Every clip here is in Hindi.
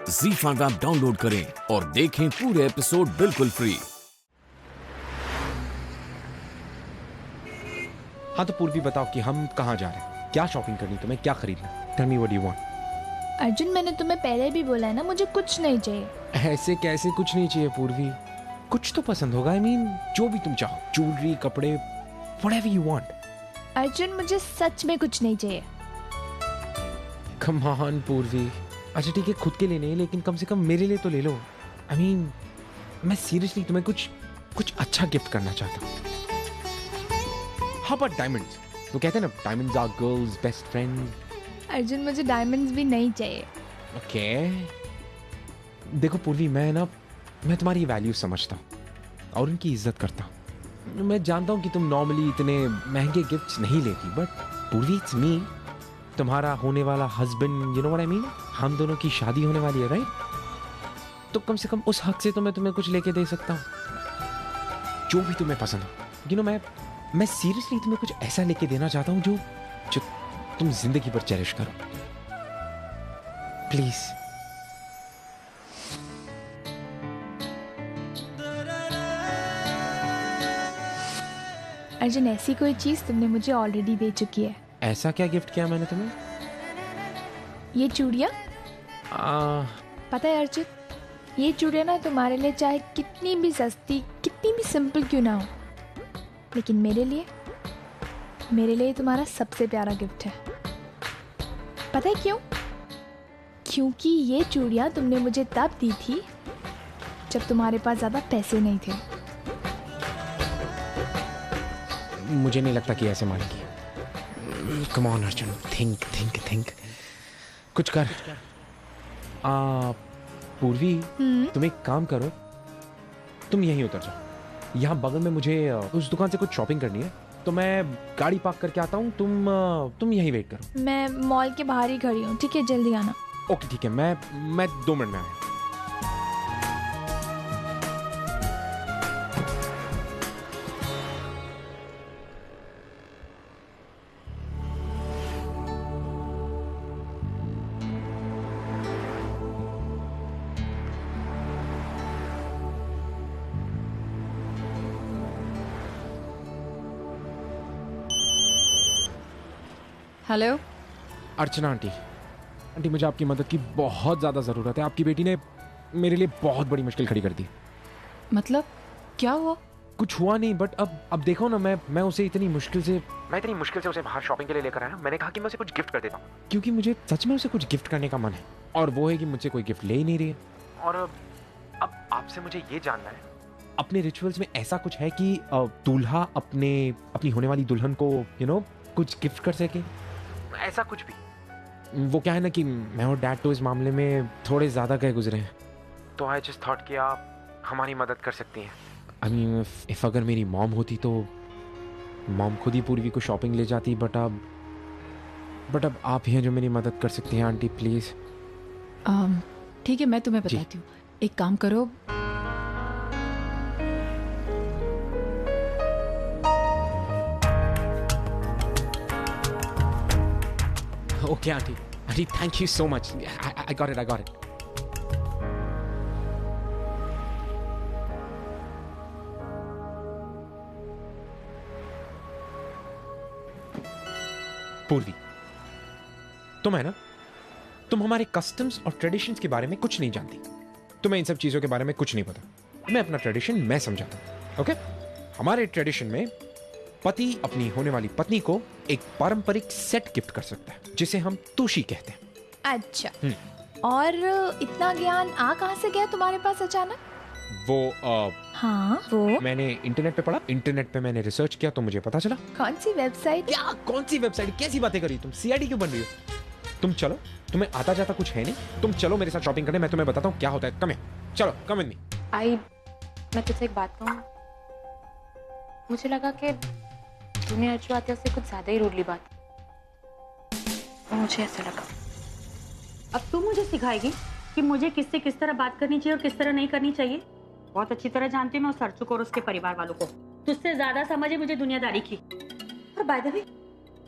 ZEE5 ऐप डाउनलोड करें और देखें पूरे एपिसोड बिल्कुल फ्री। हाँ तो पूर्वी बताओ कि हम कहाँ जा रहे हैं, क्या शॉपिंग करनी, तुम्हें क्या खरीदना? Tell me what you want. Arjun, मैंने तुम्हें पहले भी बोला है ना, मुझे कुछ नहीं चाहिए। ऐसे कैसे कुछ नहीं चाहिए पूर्वी? कुछ तो पसंद होगा। I mean, जो भी तुम चाहो, ज्वेलरी, कपड़े, whatever you want। अर्जुन, मुझे सच में कुछ नहीं चाहिए। Come on पूर्वी। अच्छा ठीक है, खुद के लिए नहीं, लेकिन कम से कम मेरे लिए तो ले लो। I mean, मैं सीरियसली तुम्हें कुछ अच्छा गिफ्ट करना चाहता हूँ। How about diamonds? तो कहते हैं ना, diamonds are girls' best friends। Arjun, मुझे डायमंड्स भी नहीं चाहिए। ओके देखो पूर्वी, मैं तुम्हारी वैल्यू समझता हूँ और उनकी इज्जत करता हूँ। मैं जानता हूँ कि तुम नॉर्मली इतने महंगे गिफ्ट्स नहीं लेती, बट पूर्वी इट्स मी, तुम्हारा होने वाला husband, you know what I mean. हम दोनों की शादी होने वाली है, राइट? तो कम से कम उस हक से तो मैं तुम्हें कुछ लेके दे सकता हूँ, जो भी तुम्हें पसंद हो। यू नो, मैं सीरियसली तुम्हें कुछ ऐसा लेके देना चाहता हूँ जो तुम जिंदगी भर चेरिश करो। प्लीज। अर्जुन, ऐसी कोई चीज तुमने मुझे ऑलरेडी दे चुकी है। ऐसा क्या गिफ्ट किया मैंने तुम्हें? ये चूड़ियाँ, पता है अर्जुन, ये चूड़ियाँ ना तुम्हारे लिए चाहे कितनी भी सस्ती, कितनी भी सिंपल क्यों ना हो, लेकिन मेरे लिए तुम्हारा सबसे प्यारा गिफ्ट है। पता है क्यों? क्योंकि ये चूड़ियाँ तुमने मुझे तब दी थी जब तुम्हारे पास ज्यादा पैसे नहीं थे। मुझे नहीं लगता कि ऐसे मानेगी। कम ऑन अर्जुन, थिंक कुछ कर। पूर्वी, तुम एक काम करो, तुम यहीं उतर जाओ। यहाँ बगल में मुझे उस दुकान से कुछ शॉपिंग करनी है, तो मैं गाड़ी पार्क करके आता हूँ। तुम यहीं वेट करो। मैं मॉल के बाहर ही खड़ी हूँ, ठीक है? जल्दी आना। ओके ठीक है, मैं 2 मिनट में आया। हेलो अर्चना आंटी, मुझे आपकी मदद की बहुत ज़्यादा ज़रूरत है। आपकी बेटी ने मेरे लिए बहुत बड़ी मुश्किल खड़ी कर दी। मतलब क्या हुआ? कुछ हुआ नहीं, बट अब देखो ना, मैं उसे इतनी मुश्किल से उसे बाहर शॉपिंग के लिए लेकर आया। मैंने कहा कि मैं उसे कुछ गिफ्ट कर देता हूँ, क्योंकि मुझे सच में उसे कुछ गिफ्ट करने का मन है, और वो है कि मुझसे कोई गिफ्ट ले ही नहीं रही है। और अब आपसे मुझे ये जानना है, अपने रिचुअल्स में ऐसा कुछ है कि दूल्हा अपनी होने वाली दुल्हन को कुछ गिफ्ट कर सके? ऐसा कुछ भी। वो क्या है ना कि मैं और डैड तो इस मामले में थोड़े ज़्यादा गए गुजरे हैं, तो आई जस्ट थॉट कि आप हमारी मदद कर सकती हैं। आई मीन, इफ अगर मेरी मॉम होती तो मॉम खुद ही पूर्वी को शॉपिंग ले जाती, बट अब आप ही हैं जो मेरी मदद कर सकती हैं आंटी, प्लीज़। ठीक है, मैं तुम्हें बताती हूँ। एक काम करो, okay aunty, thank you so much. I got it. पूर्वी, तुम है ना, तुम हमारे कस्टम्स और ट्रेडिशंस के बारे में कुछ नहीं जानती। तुम्हें इन सब चीजों के बारे में कुछ नहीं पता। मैं अपना ट्रेडिशन मैं समझाता हूं, ओके? हमारे ट्रेडिशन में पति अपनी होने वाली पत्नी को एक पारंपरिक सेट गिफ्ट कर सकता है, जिसे हम तोशी कहते हैं। अच्छा, और इतना ज्ञान आ कहाँ से गया तुम्हारे पास अचानक? वो मैंने इंटरनेट पे पढ़ा, इंटरनेट पे मैंने रिसर्च किया, तो मुझे पता चला। कौन सी वेबसाइट? क्या कौन सी वेबसाइट? कैसी बातें करी तुम? सीआईडी क्यों बन रही हो? तुम चलो, तुम्हें आता जाता कुछ है नहीं, तुम चलो मेरे साथ शॉपिंग करने, मैं तुम्हें बताता हूँ क्या होता है। चलो कम इन। मैं तुझसे एक बात कहूँ, मुझे लगा कि तूने अर्जुन आत्या से कुछ ज्यादा ही रूडली बात, और मुझे ऐसा लगा। अब तू मुझे सिखाएगी कि मुझे किससे किस तरह बात करनी चाहिए और किस तरह नहीं करनी चाहिए? बहुत अच्छी तरह जानती हूँ मैं उस अर्जुन को और उसके परिवार वालों को। तुझसे ज्यादा समझ है मुझे दुनियादारी की। और बाय द वे,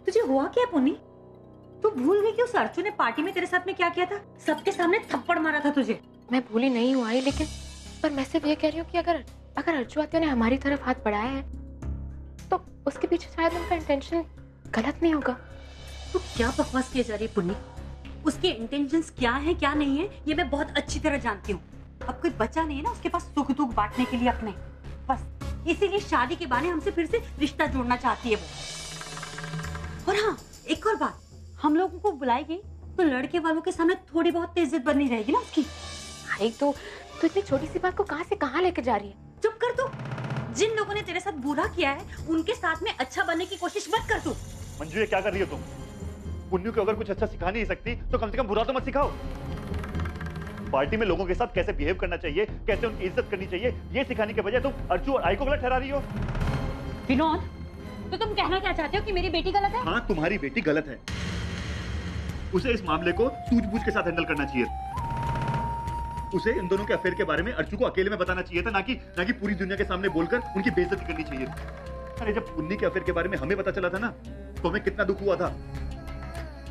तुझे हुआ क्या पुनी? तू भूल गई कि उस अर्जुन ने पार्टी में तेरे साथ में क्या किया था? सबके सामने थप्पड़ मारा था तुझे। मैं भूली नहीं हूँ आई, लेकिन पर मैं सिर्फ ये कह रही हूँ कि अगर अर्जुन आते ने हमारी तरफ हाथ बढ़ाया है तो उसके पीछे शायद उनका इंटेंशन गलत नहीं होगा। तू क्या बकवास किए जा रही है पुन्नी? उसके इंटेंशंस क्या है क्या नहीं है ये मैं बहुत अच्छी तरह जानती हूँ। अब कोई बचा नहीं है ना उसके पास सुख दुख बांटने के लिए अपने, बस इसीलिए शादी के बहाने हमसे फिर से रिश्ता जोड़ना चाहती है वो। और हाँ, एक और बात, हम लोगों को बुलाएगी तो लड़के वालों के सामने थोड़ी बहुत इज्जत बनी रहेगी ना उसकी। आई तो इतनी छोटी सी बात को कहाँ से कहाँ लेके जा रही है? चुप कर तू। जिन लोगों ने तेरे साथ बुरा किया है उनके साथ में अच्छा बनने की कोशिश मत कर तू। मंजू ये क्या कर रही हो तुम? पुन्नू को अगर कुछ अच्छा सिखा नहीं सकती तो कम से कम बुरा तो मत सिखाओ। पार्टी में लोगों के साथ कैसे बिहेव करना चाहिए, कैसे उनकी इज्जत करनी चाहिए, ये सिखाने के बजाय तुम अर्जू और आई को गलत ठहरा रही हो। विनोद, तो तुम कहना क्या चाहते हो कि मेरी बेटी गलत है? हाँ, तुम्हारी बेटी गलत है। उसे इस मामले को सूझबूझ के साथ हैंडल करना चाहिए। उसे इन दोनों के अफेयर के बारे में अर्जू को अकेले में बताना चाहिए था, ना कि पूरी दुनिया के सामने बोलकर उनकी बेइज्जती करनी चाहिए। अरे जब पुन्नी के अफेयर के बारे में हमें पता चला था ना तो हमें कितना दुख हुआ था,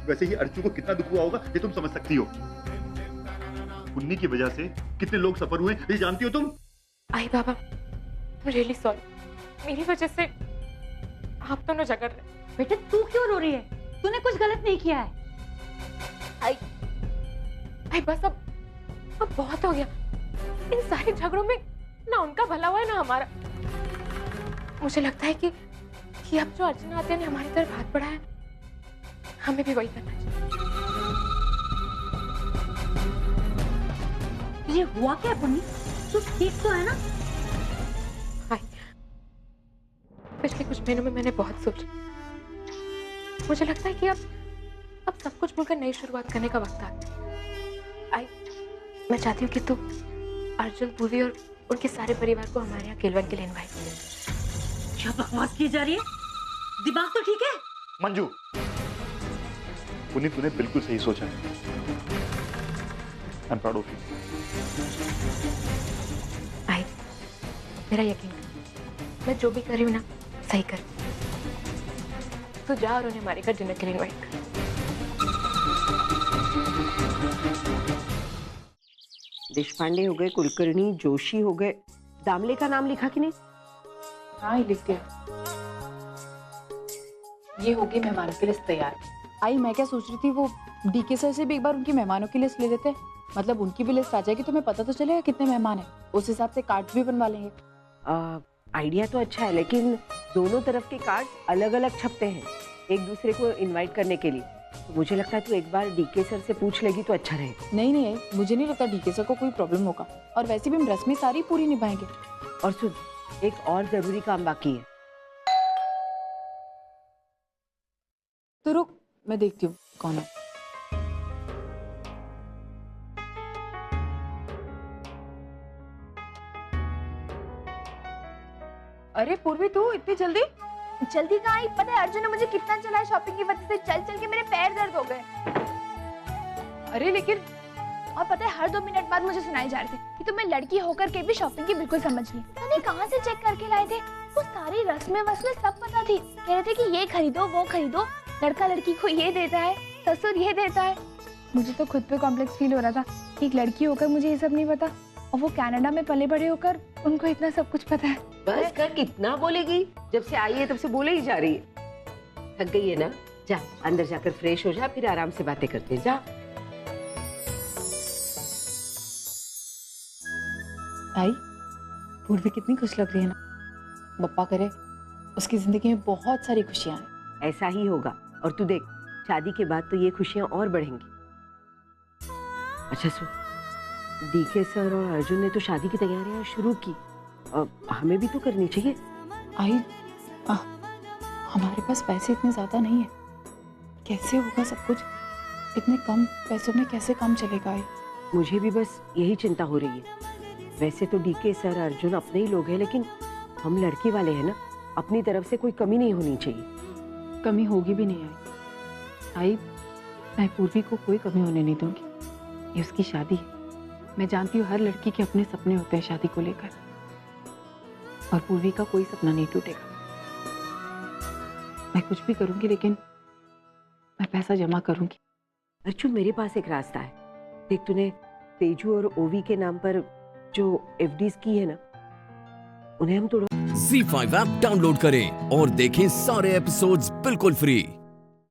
वैसे ही अर्जू को कितना दुख हुआ होगा ये तुम समझ सकती हो। पुन्नी की वजह से कितने लोग सफर हुए ये जानती हो तुम? आई बाबा, रियली सॉरी, मेरी वजह से आप दोनों झगड़ रहे। बेटे तू क्यों रो रही है? तूने कुछ गलत नहीं किया है। आई बस अब बहुत हो गया। इन सारे झगड़ों में ना उनका भला हुआ है ना हमारा। मुझे लगता है कि अब जो अर्चना आते ने हमारी तरफ हाथ बढ़ाया है, हमें भी वही करना चाहिए। ये हुआ क्या पुन्नी? तू ठीक तो है ना? हाय, पिछले कुछ महीनों में मैंने बहुत सोचा। मुझे लगता है कि अब सब कुछ मिलकर नई शुरुआत करने का वक्त आ गया। आई, मैं चाहती हूँ कि तू अर्जुन, पूर्वी और उनके सारे परिवार को हमारे यहाँ केलवन के लिए इनवाइट कर। क्या बकवास की जा रही है? दिमाग तो ठीक है? मंजू, पुन्नी तूने बिल्कुल सही सोचा है। I am proud of you. I, मेरा यकीन कर, मैं जो भी कर रही हूँ ना सही कर। तू जा और उन्हें हमारे घर डिनर के लिए इनवाइट कर। देशपांडे हो गए, कुलकर्णी, जोशी हो गए, दामले का नाम लिखा कि नहीं? हाँ, लिख दिया। ये होगी मेहमानों की लिस्ट तैयार। आई, मैं क्या सोच रही थी, वो डीके सर से भी एक बार उनकी मेहमानों की लिस्ट ले लेते हैं। मतलब उनकी भी लिस्ट आ जाएगी तो हमें पता तो चलेगा कितने मेहमान हैं। उस हिसाब से कार्ड भी बनवा लेंगे। आइडिया तो अच्छा है, लेकिन दोनों तरफ के कार्ड अलग अलग छपते हैं एक दूसरे को इनवाइट करने के लिए। तो मुझे लगता है तू एक बार डीके सर से पूछ लेगी तो अच्छा रहेगा। नहीं आई, मुझे नहीं लगता डीके सर को कोई प्रॉब्लम होगा। और वैसे भी हम रस्में सारी पूरी निभाएंगे। और सुन, एक और जरूरी काम बाकी है। तो रुक, मैं देखती हूँ कौन है। अरे पूर्वी, तू इतनी जल्दी? जल्दी कहाँ आई? पता है अर्जुन ने मुझे कितना चला है शॉपिंग की वजह से। चल चल के मेरे पैर दर्द हो गए। अरे लेकिन, और पता है हर 2 मिनट बाद मुझे सुनाई जा रहे थे कि तुम्हें लड़की होकर के भी शॉपिंग की बिल्कुल समझ नहीं। मैंने कहाँ से चेक करके लाए थे? वो सारी रस्में वस्में सब पता थी। कह रहे थे कि ये खरीदो वो खरीदो, लड़का लड़की को ये देता है, ससुर ये देता है। मुझे तो खुद पे कॉम्प्लेक्स फील हो रहा था कि एक लड़की होकर मुझे ये सब नहीं पता, और वो कनाडा में पले बड़े होकर उनको इतना सब कुछ पता है। बस कर, कितना बोलेगी? जब से आई है तब से बोले ही जा रही है। थक गई है ना? जा अंदर जाकर फ्रेश हो जा, फिर आराम से बातें करते हैं। जा। आई, पूर्वी कितनी खुश लग रही है ना। बप्पा करे उसकी जिंदगी में बहुत सारी खुशियां हैं। ऐसा ही होगा। और तू देख, शादी के बाद तो ये खुशियां और बढ़ेंगी। अच्छा सुन, डीके सर और अर्जुन ने तो शादी की तैयारियां शुरू की, हमें भी तो करनी चाहिए। आई, हमारे पास पैसे इतने ज्यादा नहीं है। कैसे होगा सब कुछ? इतने कम पैसों में कैसे काम चलेगा? आई, मुझे भी बस यही चिंता हो रही है। वैसे तो डीके सर, अर्जुन अपने ही लोग हैं, लेकिन हम लड़की वाले हैं ना, अपनी तरफ से कोई कमी नहीं होनी चाहिए। कमी होगी भी नहीं। आई, मैं पूर्वी को कोई कमी होने नहीं दूंगी। ये उसकी शादी है। मैं जानती हूँ हर लड़की के अपने सपने होते हैं शादी को लेकर, और पूर्वी का कोई सपना नहीं टूटेगा। मैं कुछ भी करूंगी, लेकिन मैं मैं पैसा जमा करूंगी। अर्चु, मेरे पास एक रास्ता है। देख, तूने तेजू और ओवी के नाम पर जो एफडीज की है ना, उन्हें हम तोड़ो। ZEE5 ऐप डाउनलोड करें और देखें सारे एपिसोड्स बिल्कुल फ्री।